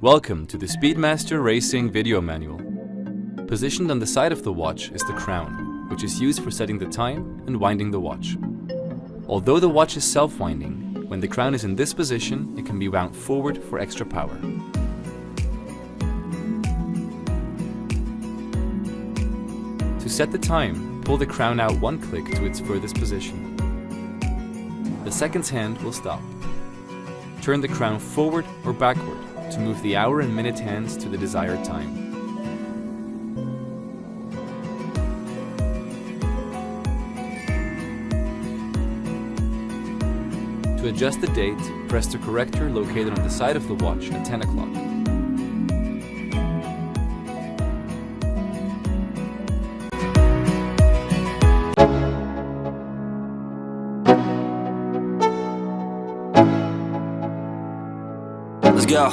Welcome to the Speedmaster Racing video manual. Positioned on the side of the watch is the crown, which is used for setting the time and winding the watch. Although the watch is self-winding, when the crown is in this position, it can be wound forward for extra power. To set the time, pull the crown out one click to its furthest position. The seconds hand will stop. Turn the crown forward or backward to move the hour and minute hands to the desired time. To adjust the date, press the corrector located on the side of the watch at 10 o'clock. Let's go.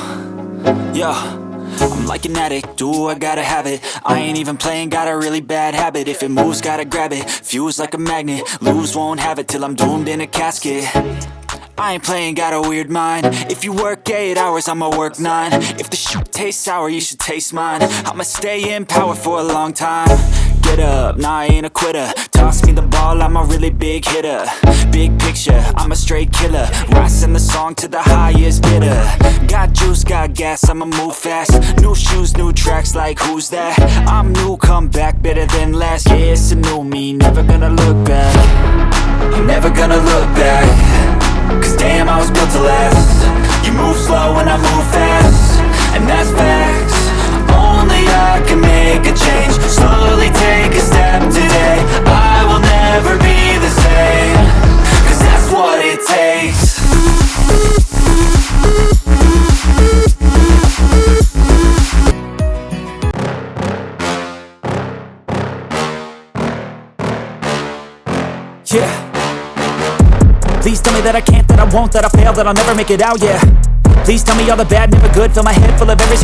Yo, I'm like an addict, do I gotta have it. I ain't even playing, got a really bad habit. If it moves, gotta grab it, fuse like a magnet. Lose, won't have it till I'm doomed in a casket. I ain't playing, got a weird mind. If you work 8 hours, I'ma work 9. If the shit tastes sour, you should taste mine. I'ma stay in power for a long time. Get up, nah, I ain't a quitter. Toss me the ball, I'm a really big hitter. Big picture, I'm a straight killer. Rising the song to the highest bidder. Got juice, got gas, I'ma move fast. New shoes, new tracks, like who's that? I'm new, come back, better than last. Yeah, it's a new me, never gonna look back. I'm never gonna look back. Cause damn, I was built to last. You move slow and I move fast, and that's facts. Only I can make a change. Slowly take a step today. I will never be the same. Cause that's what it takes. Yeah. Please tell me that I can't, that I won't, that I fail, that I'll never make it out, yeah. Please tell me all the bad, never good. Fill my head full of every